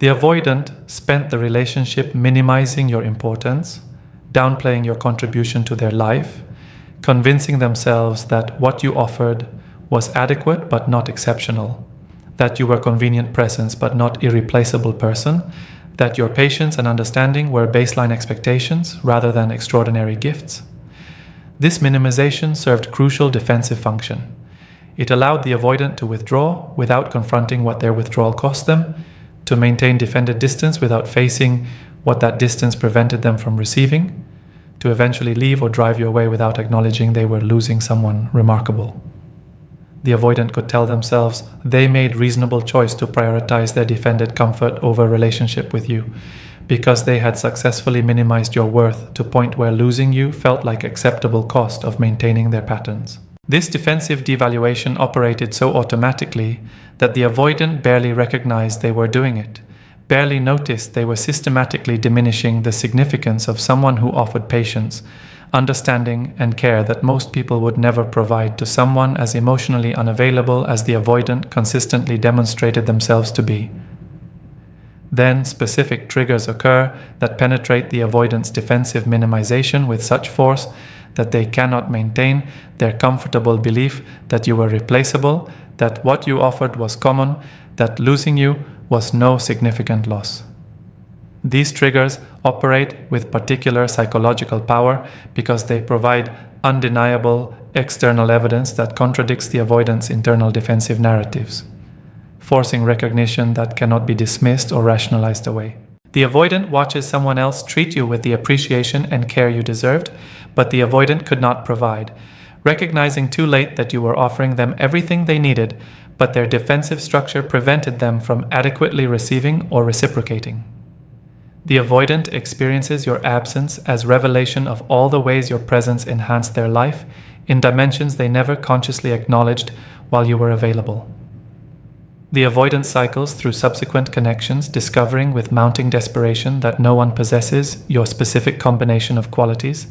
The avoidant spent the relationship minimizing your importance, downplaying your contribution to their life, convincing themselves that what you offered was adequate but not exceptional, that you were a convenient presence but not irreplaceable person, that your patience and understanding were baseline expectations rather than extraordinary gifts. This minimization served crucial defensive function. It allowed the avoidant to withdraw without confronting what their withdrawal cost them, to maintain defended distance without facing what that distance prevented them from receiving, to eventually leave or drive you away without acknowledging they were losing someone remarkable. The avoidant could tell themselves they made reasonable choice to prioritize their defended comfort over relationship with you, because they had successfully minimized your worth to a point where losing you felt like acceptable cost of maintaining their patterns. This defensive devaluation operated so automatically that the avoidant barely recognized they were doing it, barely noticed they were systematically diminishing the significance of someone who offered patience, understanding, and care that most people would never provide to someone as emotionally unavailable as the avoidant consistently demonstrated themselves to be. Then specific triggers occur that penetrate the avoidant's defensive minimization with such force that they cannot maintain their comfortable belief that you were replaceable, that what you offered was common, that losing you was no significant loss. These triggers operate with particular psychological power because they provide undeniable external evidence that contradicts the avoidant's internal defensive narratives, forcing recognition that cannot be dismissed or rationalized away. The avoidant watches someone else treat you with the appreciation and care you deserved, but the avoidant could not provide, recognizing too late that you were offering them everything they needed, but their defensive structure prevented them from adequately receiving or reciprocating. The avoidant experiences your absence as revelation of all the ways your presence enhanced their life in dimensions they never consciously acknowledged while you were available. The avoidant cycles through subsequent connections, discovering with mounting desperation that no one possesses your specific combination of qualities,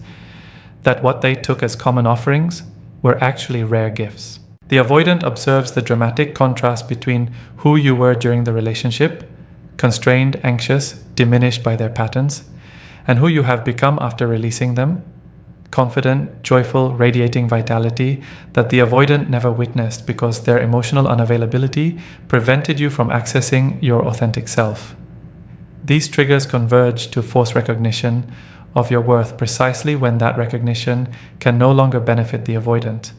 that what they took as common offerings were actually rare gifts. The avoidant observes the dramatic contrast between who you were during the relationship, constrained, anxious, diminished by their patterns, and who you have become after releasing them, confident, joyful, radiating vitality that the avoidant never witnessed because their emotional unavailability prevented you from accessing your authentic self. These triggers converge to force recognition of your worth precisely when that recognition can no longer benefit the avoidant,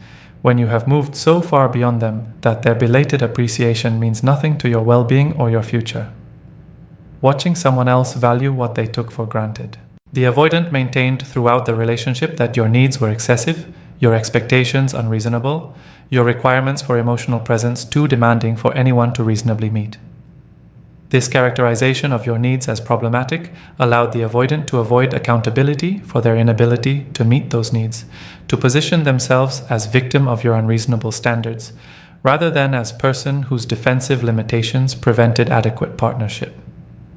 when you have moved so far beyond them that their belated appreciation means nothing to your well-being or your future. Watching someone else value what they took for granted. The avoidant maintained throughout the relationship that your needs were excessive, your expectations unreasonable, your requirements for emotional presence too demanding for anyone to reasonably meet. This characterization of your needs as problematic allowed the avoidant to avoid accountability for their inability to meet those needs, to position themselves as victim of your unreasonable standards, rather than as person whose defensive limitations prevented adequate partnership.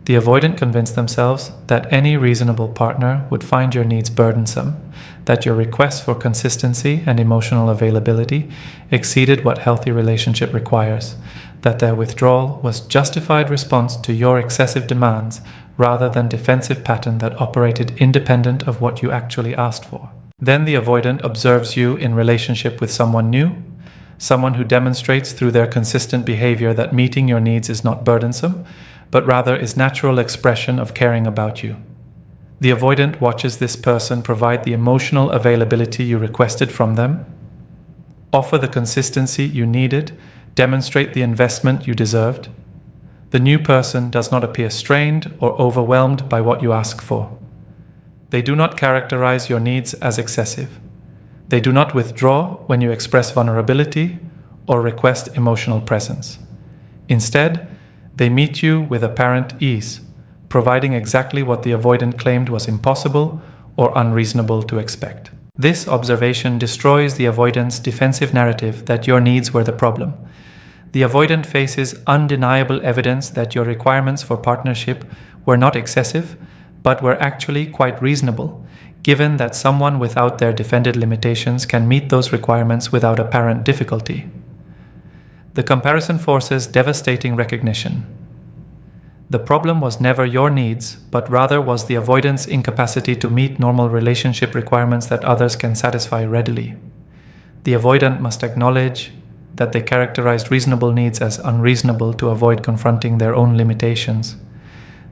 The avoidant convinced themselves that any reasonable partner would find your needs burdensome, that your requests for consistency and emotional availability exceeded what healthy relationship requires, that their withdrawal was justified response to your excessive demands rather than defensive pattern that operated independent of what you actually asked for. Then the avoidant observes you in relationship with someone new, someone who demonstrates through their consistent behavior that meeting your needs is not burdensome, but rather is natural expression of caring about you. The avoidant watches this person provide the emotional availability you requested from them, offer the consistency you needed, demonstrate the investment you deserved. The new person does not appear strained or overwhelmed by what you ask for. They do not characterize your needs as excessive. They do not withdraw when you express vulnerability or request emotional presence. Instead, they meet you with apparent ease, providing exactly what the avoidant claimed was impossible or unreasonable to expect. This observation destroys the avoidant's defensive narrative that your needs were the problem. The avoidant faces undeniable evidence that your requirements for partnership were not excessive, but were actually quite reasonable, given that someone without their defended limitations can meet those requirements without apparent difficulty. The comparison forces devastating recognition. The problem was never your needs, but rather was the avoidant's incapacity to meet normal relationship requirements that others can satisfy readily. The avoidant must acknowledge that they characterized reasonable needs as unreasonable to avoid confronting their own limitations,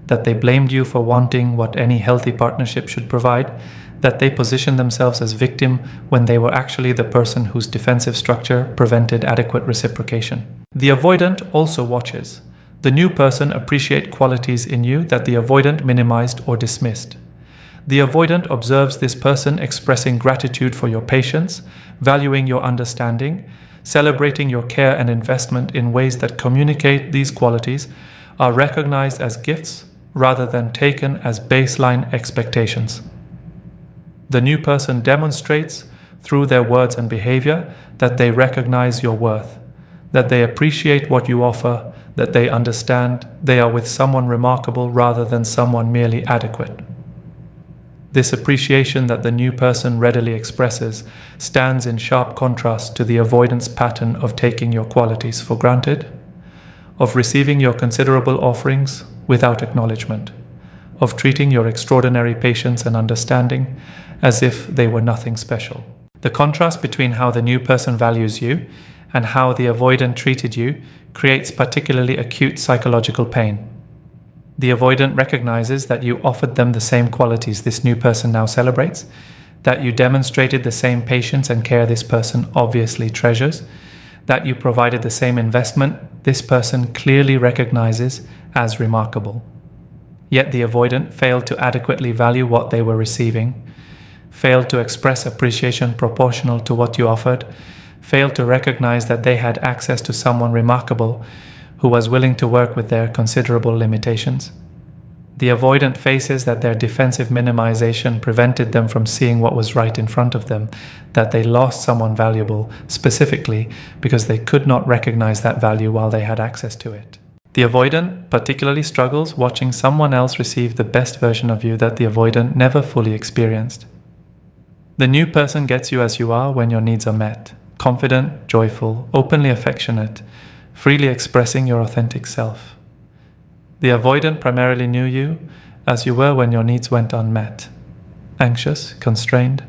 that they blamed you for wanting what any healthy partnership should provide, that they positioned themselves as victim when they were actually the person whose defensive structure prevented adequate reciprocation. The avoidant also watches. The new person appreciates qualities in you that the avoidant minimized or dismissed. The avoidant observes this person expressing gratitude for your patience, valuing your understanding, celebrating your care and investment in ways that communicate these qualities are recognized as gifts rather than taken as baseline expectations. The new person demonstrates through their words and behavior that they recognize your worth, that they appreciate what you offer, that they understand they are with someone remarkable rather than someone merely adequate. This appreciation that the new person readily expresses stands in sharp contrast to the avoidance pattern of taking your qualities for granted, of receiving your considerable offerings without acknowledgement, of treating your extraordinary patience and understanding as if they were nothing special. The contrast between how the new person values you and how the avoidant treated you creates particularly acute psychological pain. The avoidant recognizes that you offered them the same qualities this new person now celebrates, that you demonstrated the same patience and care this person obviously treasures, that you provided the same investment this person clearly recognizes as remarkable. Yet the avoidant failed to adequately value what they were receiving, failed to express appreciation proportional to what you offered, failed to recognize that they had access to someone remarkable who was willing to work with their considerable limitations. The avoidant faces that their defensive minimization prevented them from seeing what was right in front of them, that they lost someone valuable specifically because they could not recognize that value while they had access to it. The avoidant particularly struggles watching someone else receive the best version of you that the avoidant never fully experienced. The new person gets you as you are when your needs are met, confident, joyful, openly affectionate, freely expressing your authentic self. The avoidant primarily knew you as you were when your needs went unmet, anxious, constrained,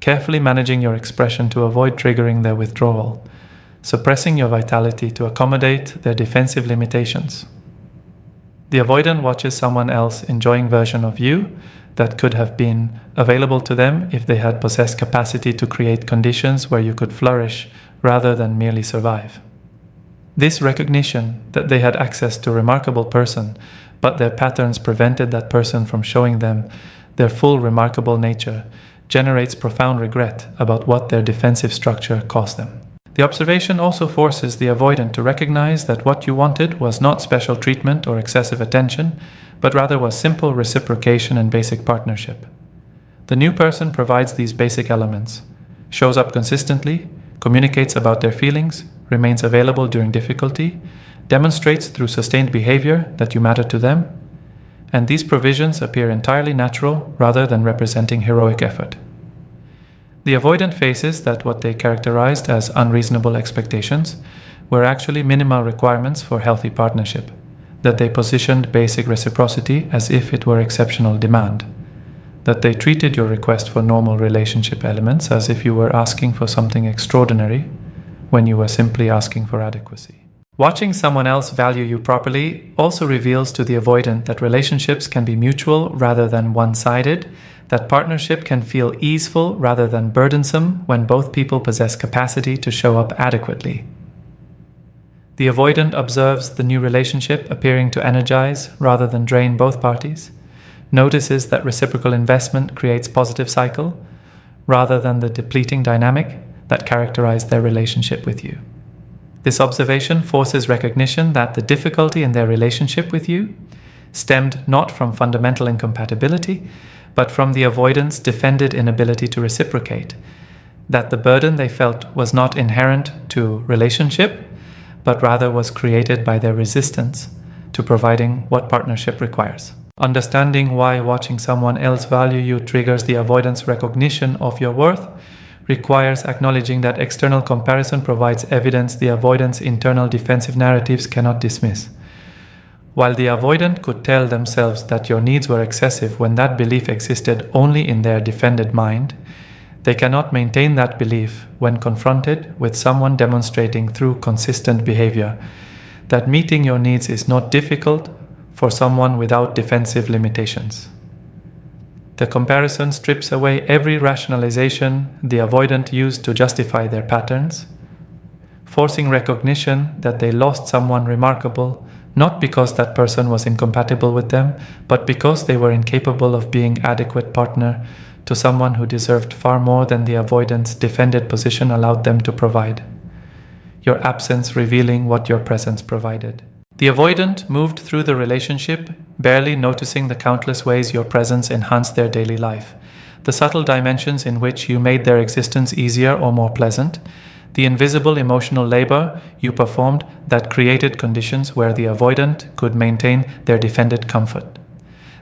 carefully managing your expression to avoid triggering their withdrawal, suppressing your vitality to accommodate their defensive limitations. The avoidant watches someone else enjoying version of you that could have been available to them if they had possessed capacity to create conditions where you could flourish rather than merely survive. This recognition that they had access to a remarkable person, but their patterns prevented that person from showing them their full remarkable nature, generates profound regret about what their defensive structure cost them. The observation also forces the avoidant to recognize that what you wanted was not special treatment or excessive attention, but rather was simple reciprocation and basic partnership. The new person provides these basic elements, shows up consistently, communicates about their feelings, remains available during difficulty, demonstrates through sustained behavior that you matter to them, and these provisions appear entirely natural rather than representing heroic effort. The avoidant faces that what they characterized as unreasonable expectations were actually minimal requirements for healthy partnership, that they positioned basic reciprocity as if it were exceptional demand, that they treated your request for normal relationship elements as if you were asking for something extraordinary when you were simply asking for adequacy. Watching someone else value you properly also reveals to the avoidant that relationships can be mutual rather than one-sided, that partnership can feel easeful rather than burdensome when both people possess capacity to show up adequately. The avoidant observes the new relationship appearing to energize rather than drain both parties, notices that reciprocal investment creates positive cycle rather than the depleting dynamic that characterized their relationship with you. This observation forces recognition that the difficulty in their relationship with you stemmed not from fundamental incompatibility, but from the avoidant's defended inability to reciprocate, that the burden they felt was not inherent to relationship, but rather was created by their resistance to providing what partnership requires. Understanding why watching someone else value you triggers the avoidant's recognition of your worth requires acknowledging that external comparison provides evidence the avoidant's internal defensive narratives cannot dismiss. While the avoidant could tell themselves that your needs were excessive when that belief existed only in their defended mind, they cannot maintain that belief when confronted with someone demonstrating through consistent behavior that meeting your needs is not difficult for someone without defensive limitations. The comparison strips away every rationalization the avoidant used to justify their patterns, forcing recognition that they lost someone remarkable, not because that person was incompatible with them, but because they were incapable of being an adequate partner to someone who deserved far more than the avoidant's defended position allowed them to provide. Your absence revealing what your presence provided. The avoidant moved through the relationship, barely noticing the countless ways your presence enhanced their daily life, the subtle dimensions in which you made their existence easier or more pleasant, the invisible emotional labor you performed that created conditions where the avoidant could maintain their defended comfort.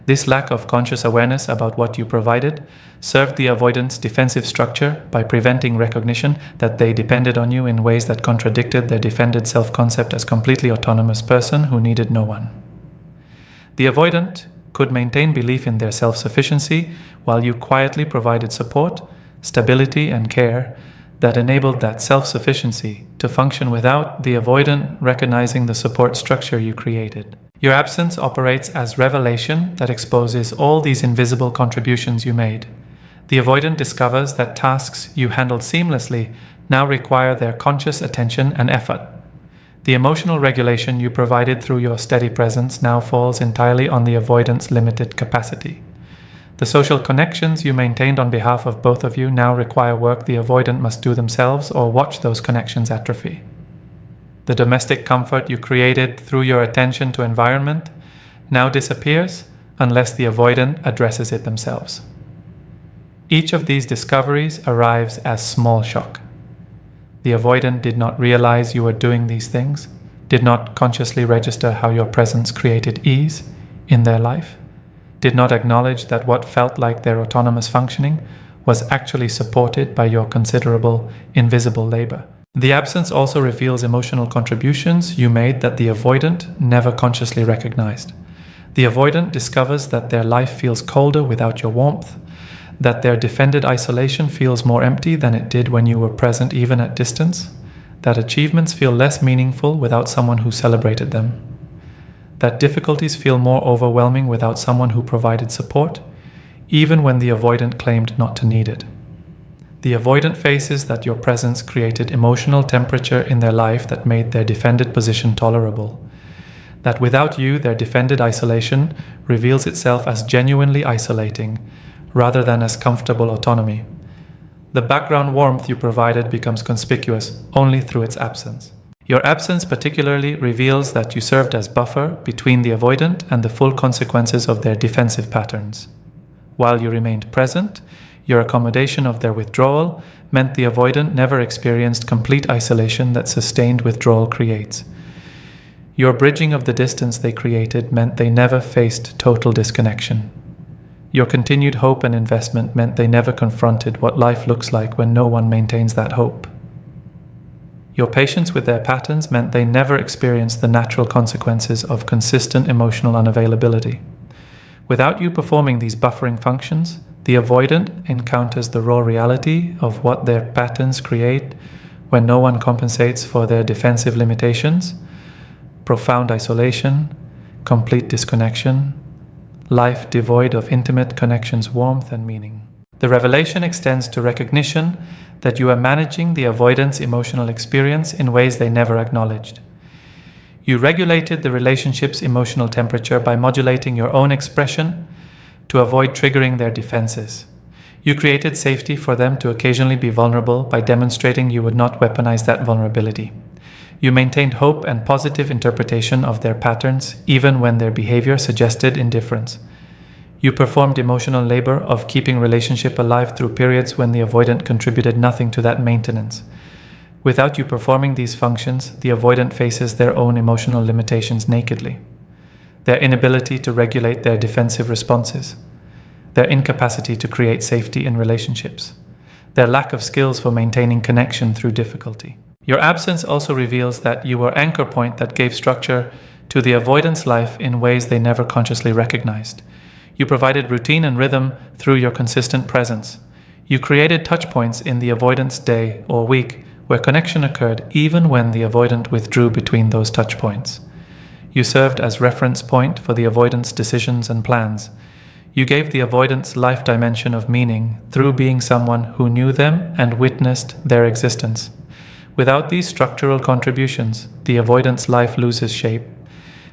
This lack of conscious awareness about what you provided served the avoidant's defensive structure by preventing recognition that they depended on you in ways that contradicted their defended self-concept as completely autonomous person who needed no one. The avoidant could maintain belief in their self-sufficiency while you quietly provided support, stability, and care that enabled that self-sufficiency to function without the avoidant recognizing the support structure you created. Your absence operates as revelation that exposes all these invisible contributions you made. The avoidant discovers that tasks you handled seamlessly now require their conscious attention and effort. The emotional regulation you provided through your steady presence now falls entirely on the avoidant's limited capacity. The social connections you maintained on behalf of both of you now require work the avoidant must do themselves or watch those connections atrophy. The domestic comfort you created through your attention to environment now disappears unless the avoidant addresses it themselves. Each of these discoveries arrives as small shock. The avoidant did not realize you were doing these things, did not consciously register how your presence created ease in their life, did not acknowledge that what felt like their autonomous functioning was actually supported by your considerable invisible labor. The absence also reveals emotional contributions you made that the avoidant never consciously recognized. The avoidant discovers that their life feels colder without your warmth, that their defended isolation feels more empty than it did when you were present even at distance, that achievements feel less meaningful without someone who celebrated them, that difficulties feel more overwhelming without someone who provided support, even when the avoidant claimed not to need it. The avoidant faces that your presence created emotional temperature in their life that made their defended position tolerable, that without you their defended isolation reveals itself as genuinely isolating rather than as comfortable autonomy. The background warmth you provided becomes conspicuous only through its absence. Your absence particularly reveals that you served as buffer between the avoidant and the full consequences of their defensive patterns. While you remained present, your accommodation of their withdrawal meant the avoidant never experienced complete isolation that sustained withdrawal creates. Your bridging of the distance they created meant they never faced total disconnection. Your continued hope and investment meant they never confronted what life looks like when no one maintains that hope. Your patience with their patterns meant they never experienced the natural consequences of consistent emotional unavailability. Without you performing these buffering functions, the avoidant encounters the raw reality of what their patterns create when no one compensates for their defensive limitations: profound isolation, complete disconnection, life devoid of intimate connections, warmth, and meaning. The revelation extends to recognition that you are managing the avoidant's emotional experience in ways they never acknowledged. You regulated the relationship's emotional temperature by modulating your own expression to avoid triggering their defenses. You created safety for them to occasionally be vulnerable by demonstrating you would not weaponize that vulnerability. You maintained hope and positive interpretation of their patterns even when their behavior suggested indifference. You performed emotional labor of keeping relationship alive through periods when the avoidant contributed nothing to that maintenance. Without you performing these functions, the avoidant faces their own emotional limitations nakedly. Their inability to regulate their defensive responses, their incapacity to create safety in relationships, their lack of skills for maintaining connection through difficulty. Your absence also reveals that you were anchor point that gave structure to the avoidance life in ways they never consciously recognized. You provided routine and rhythm through your consistent presence. You created touchpoints in the avoidance day or week where connection occurred even when the avoidant withdrew between those touchpoints. You served as reference point for the avoidance decisions and plans. You gave the avoidance life dimension of meaning through being someone who knew them and witnessed their existence. Without these structural contributions, the avoidance life loses shape,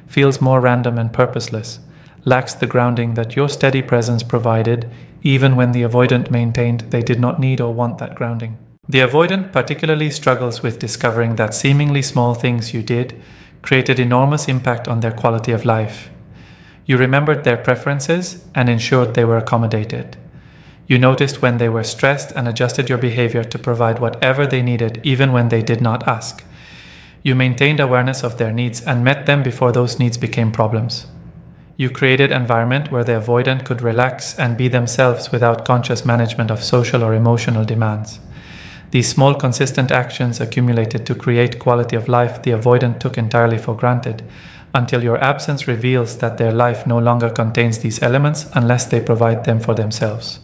feels more random and purposeless, lacks the grounding that your steady presence provided, even when the avoidant maintained they did not need or want that grounding. The avoidant particularly struggles with discovering that seemingly small things you did created enormous impact on their quality of life. You remembered their preferences and ensured they were accommodated. You noticed when they were stressed and adjusted your behavior to provide whatever they needed, even when they did not ask. You maintained awareness of their needs and met them before those needs became problems. You created an environment where the avoidant could relax and be themselves without conscious management of social or emotional demands. These small, consistent actions accumulated to create quality of life the avoidant took entirely for granted, until your absence reveals that their life no longer contains these elements unless they provide them for themselves.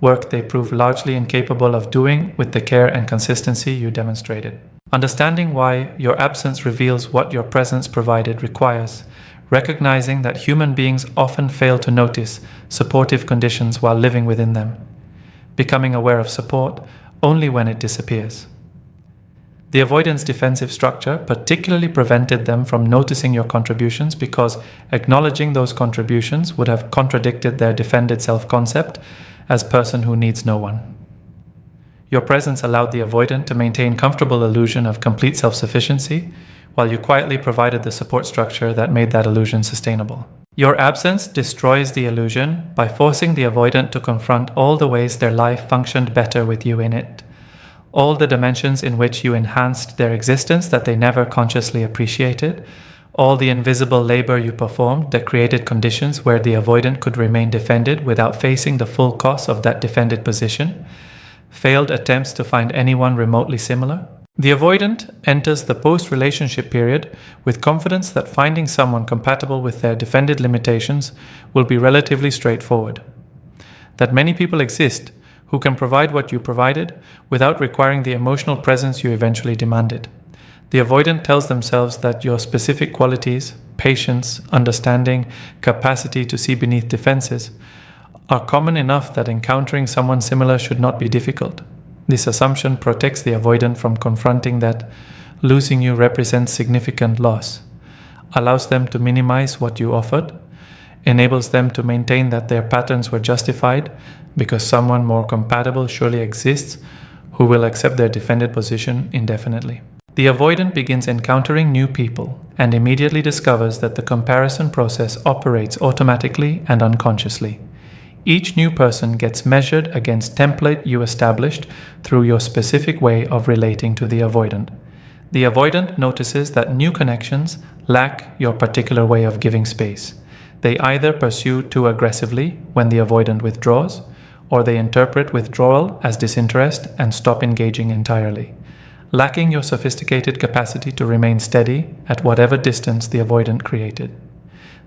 Work they prove largely incapable of doing with the care and consistency you demonstrated. Understanding why your absence reveals what your presence provided requires recognizing that human beings often fail to notice supportive conditions while living within them, becoming aware of support only when it disappears. The avoidance defensive structure particularly prevented them from noticing your contributions because acknowledging those contributions would have contradicted their defended self-concept as person who needs no one. Your presence allowed the avoidant to maintain comfortable illusion of complete self-sufficiency, while you quietly provided the support structure that made that illusion sustainable. Your absence destroys the illusion by forcing the avoidant to confront all the ways their life functioned better with you in it, all the dimensions in which you enhanced their existence that they never consciously appreciated, all the invisible labor you performed that created conditions where the avoidant could remain defended without facing the full cost of that defended position, failed attempts to find anyone remotely similar. The avoidant enters the post-relationship period with confidence that finding someone compatible with their defended limitations will be relatively straightforward. That many people exist who can provide what you provided without requiring the emotional presence you eventually demanded. The avoidant tells themselves that your specific qualities, patience, understanding, capacity to see beneath defenses, are common enough that encountering someone similar should not be difficult. This assumption protects the avoidant from confronting that losing you represents significant loss, allows them to minimize what you offered, enables them to maintain that their patterns were justified because someone more compatible surely exists who will accept their defended position indefinitely. The avoidant begins encountering new people and immediately discovers that the comparison process operates automatically and unconsciously. Each new person gets measured against template you established through your specific way of relating to the avoidant. The avoidant notices that new connections lack your particular way of giving space. They either pursue too aggressively when the avoidant withdraws, or they interpret withdrawal as disinterest and stop engaging entirely, lacking your sophisticated capacity to remain steady at whatever distance the avoidant created.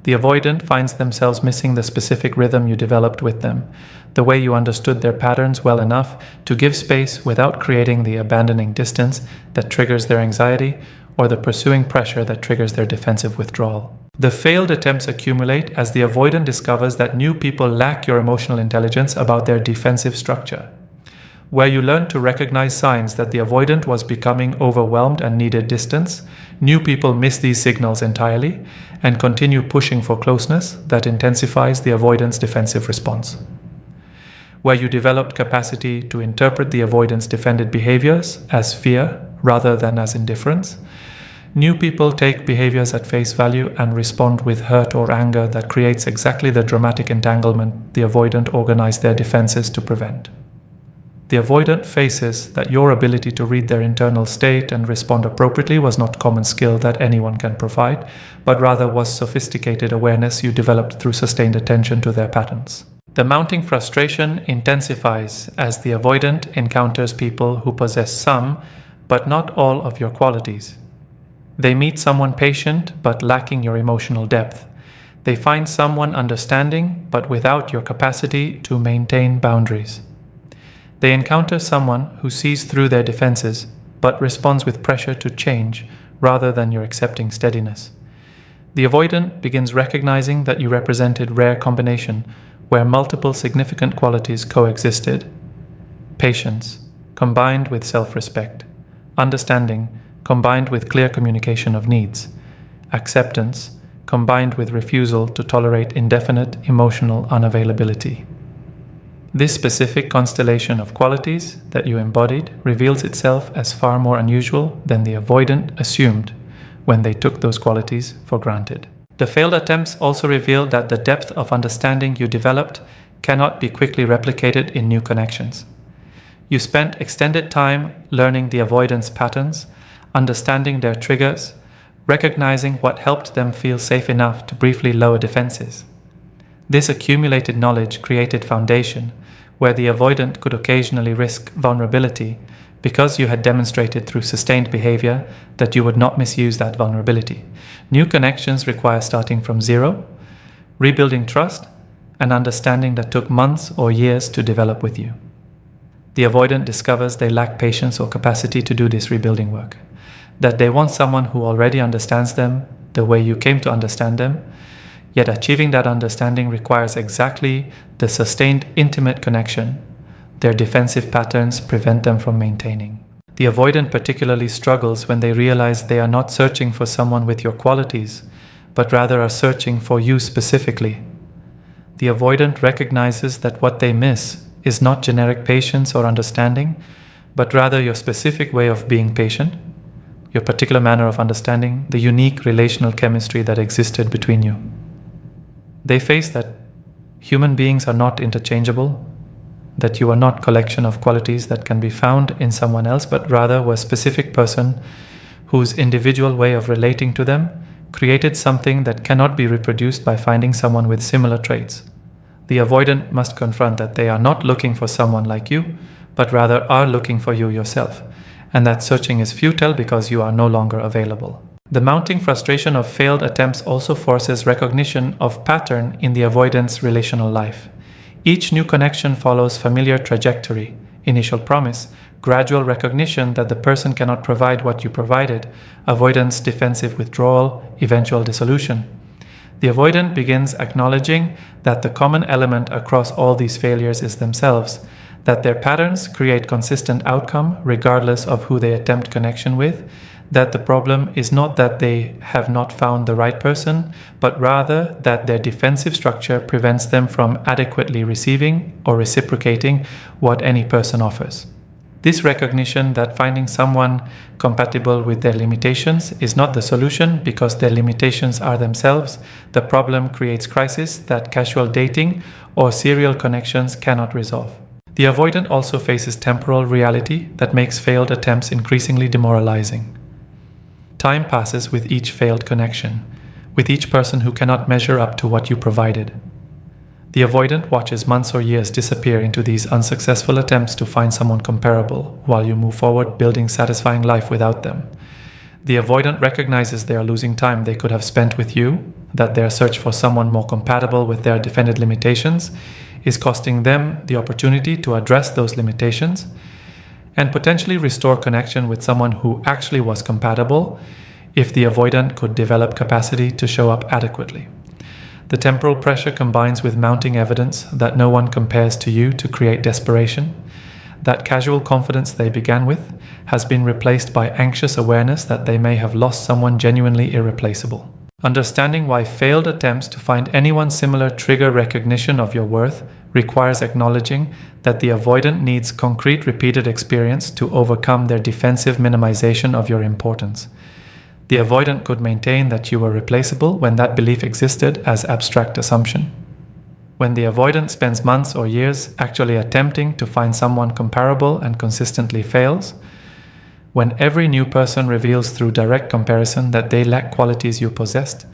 The avoidant finds themselves missing the specific rhythm you developed with them, the way you understood their patterns well enough to give space without creating the abandoning distance that triggers their anxiety or the pursuing pressure that triggers their defensive withdrawal. The failed attempts accumulate as the avoidant discovers that new people lack your emotional intelligence about their defensive structure. Where you learn to recognize signs that the avoidant was becoming overwhelmed and needed distance, new people miss these signals entirely and continue pushing for closeness that intensifies the avoidant's defensive response. Where you developed capacity to interpret the avoidant's defended behaviors as fear rather than as indifference, new people take behaviors at face value and respond with hurt or anger that creates exactly the dramatic entanglement the avoidant organized their defenses to prevent. The avoidant faces that your ability to read their internal state and respond appropriately was not common skill that anyone can provide, but rather was sophisticated awareness you developed through sustained attention to their patterns. The mounting frustration intensifies as the avoidant encounters people who possess some, but not all of your qualities. They meet someone patient but lacking your emotional depth. They find someone understanding but without your capacity to maintain boundaries. They encounter someone who sees through their defenses but responds with pressure to change rather than your accepting steadiness. The avoidant begins recognizing that you represented rare combination where multiple significant qualities coexisted. Patience, combined with self-respect. Understanding, combined with clear communication of needs. Acceptance, combined with refusal to tolerate indefinite emotional unavailability. This specific constellation of qualities that you embodied reveals itself as far more unusual than the avoidant assumed when they took those qualities for granted. The failed attempts also reveal that the depth of understanding you developed cannot be quickly replicated in new connections. You spent extended time learning the avoidance patterns, understanding their triggers, recognizing what helped them feel safe enough to briefly lower defenses. This accumulated knowledge created foundation where the avoidant could occasionally risk vulnerability because you had demonstrated through sustained behavior that you would not misuse that vulnerability. New connections require starting from zero, rebuilding trust, and understanding that took months or years to develop with you. The avoidant discovers they lack patience or capacity to do this rebuilding work, that they want someone who already understands them the way you came to understand them, yet achieving that understanding requires exactly the sustained intimate connection their defensive patterns prevent them from maintaining. The avoidant particularly struggles when they realize they are not searching for someone with your qualities, but rather are searching for you specifically. The avoidant recognizes that what they miss is not generic patience or understanding, but rather your specific way of being patient, your particular manner of understanding the unique relational chemistry that existed between you. They face that human beings are not interchangeable, that you are not a collection of qualities that can be found in someone else, but rather were a specific person whose individual way of relating to them created something that cannot be reproduced by finding someone with similar traits. The avoidant must confront that they are not looking for someone like you, but rather are looking for you yourself, and that searching is futile because you are no longer available. The mounting frustration of failed attempts also forces recognition of pattern in the avoidant's relational life. Each new connection follows familiar trajectory, initial promise, gradual recognition that the person cannot provide what you provided, avoidance, defensive withdrawal, eventual dissolution. The avoidant begins acknowledging that the common element across all these failures is themselves, that their patterns create consistent outcome regardless of who they attempt connection with, that the problem is not that they have not found the right person, but rather that their defensive structure prevents them from adequately receiving or reciprocating what any person offers. This recognition that finding someone compatible with their limitations is not the solution because their limitations are themselves the problem creates crisis that casual dating or serial connections cannot resolve. The avoidant also faces temporal reality that makes failed attempts increasingly demoralizing. Time passes with each failed connection, with each person who cannot measure up to what you provided. The avoidant watches months or years disappear into these unsuccessful attempts to find someone comparable while you move forward building satisfying life without them. The avoidant recognizes they are losing time they could have spent with you, that their search for someone more compatible with their defended limitations is costing them the opportunity to address those limitations and potentially restore connection with someone who actually was compatible if the avoidant could develop capacity to show up adequately. The temporal pressure combines with mounting evidence that no one compares to you to create desperation. That casual confidence they began with has been replaced by anxious awareness that they may have lost someone genuinely irreplaceable. Understanding why failed attempts to find anyone similar trigger recognition of your worth requires acknowledging that the avoidant needs concrete repeated experience to overcome their defensive minimization of your importance. The avoidant could maintain that you were replaceable when that belief existed as abstract assumption. When the avoidant spends months or years actually attempting to find someone comparable and consistently fails, when every new person reveals through direct comparison that they lack qualities you possessed,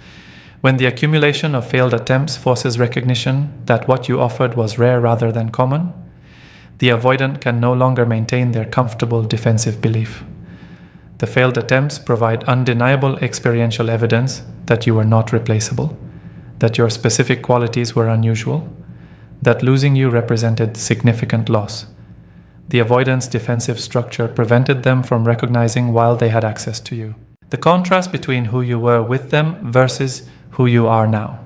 when the accumulation of failed attempts forces recognition that what you offered was rare rather than common, the avoidant can no longer maintain their comfortable defensive belief. The failed attempts provide undeniable experiential evidence that you were not replaceable, that your specific qualities were unusual, that losing you represented significant loss. The avoidance defensive structure prevented them from recognizing while they had access to you. The contrast between who you were with them versus who you are now.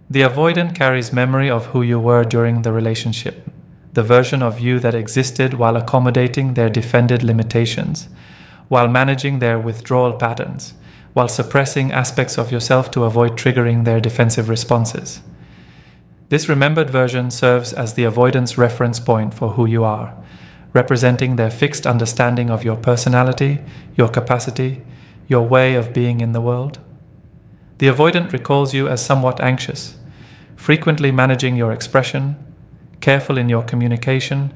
The avoidant carries memory of who you were during the relationship, the version of you that existed while accommodating their defended limitations, while managing their withdrawal patterns, while suppressing aspects of yourself to avoid triggering their defensive responses. This remembered version serves as the avoidance reference point for who you are, representing their fixed understanding of your personality, your capacity, your way of being in the world. The avoidant recalls you as somewhat anxious, frequently managing your expression, careful in your communication,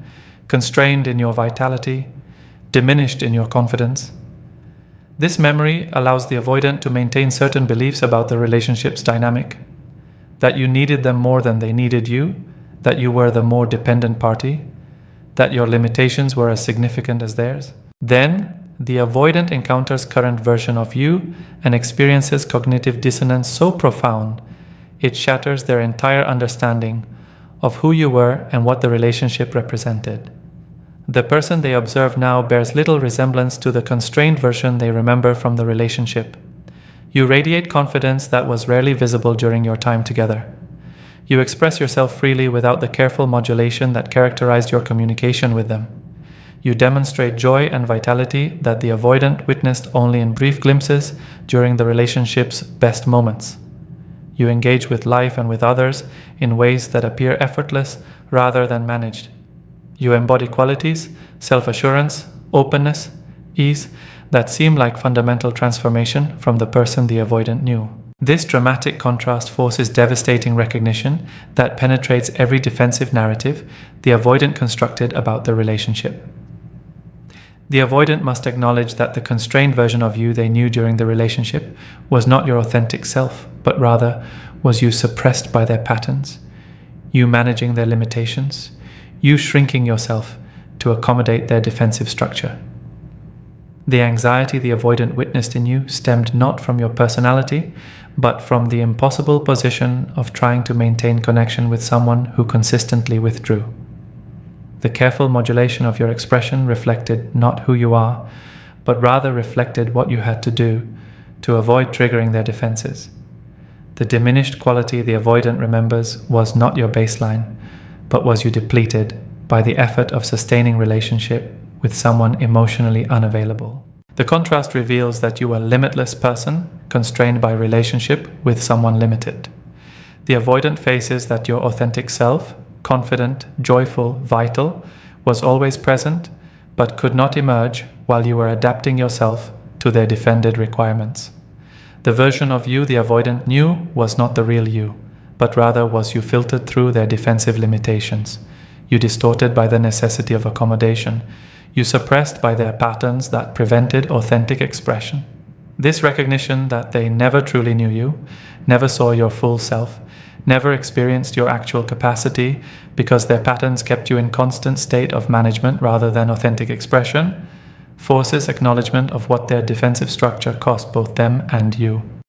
constrained in your vitality, diminished in your confidence. This memory allows the avoidant to maintain certain beliefs about the relationship's dynamic, that you needed them more than they needed you, that you were the more dependent party, that your limitations were as significant as theirs. Then, the avoidant encounters current version of you and experiences cognitive dissonance so profound, it shatters their entire understanding of who you were and what the relationship represented. The person they observe now bears little resemblance to the constrained version they remember from the relationship. You radiate confidence that was rarely visible during your time together. You express yourself freely without the careful modulation that characterized your communication with them. You demonstrate joy and vitality that the avoidant witnessed only in brief glimpses during the relationship's best moments. You engage with life and with others in ways that appear effortless rather than managed. You embody qualities, self-assurance, openness, ease that seem like fundamental transformation from the person the avoidant knew. This dramatic contrast forces devastating recognition that penetrates every defensive narrative the avoidant constructed about the relationship. The avoidant must acknowledge that the constrained version of you they knew during the relationship was not your authentic self, but rather was you suppressed by their patterns, you managing their limitations, you shrinking yourself to accommodate their defensive structure. The anxiety the avoidant witnessed in you stemmed not from your personality, but from the impossible position of trying to maintain connection with someone who consistently withdrew. The careful modulation of your expression reflected not who you are, but rather reflected what you had to do to avoid triggering their defenses. The diminished quality the avoidant remembers was not your baseline, but was you depleted by the effort of sustaining relationship with someone emotionally unavailable. The contrast reveals that you are a limitless person constrained by relationship with someone limited. The avoidant faces that your authentic self, confident, joyful, vital, was always present, but could not emerge while you were adapting yourself to their defended requirements. The version of you the avoidant knew was not the real you, but rather was you filtered through their defensive limitations. You distorted by the necessity of accommodation. You suppressed by their patterns that prevented authentic expression. This recognition that they never truly knew you, never saw your full self, never experienced your actual capacity because their patterns kept you in constant state of management rather than authentic expression, forces acknowledgement of what their defensive structure cost both them and you.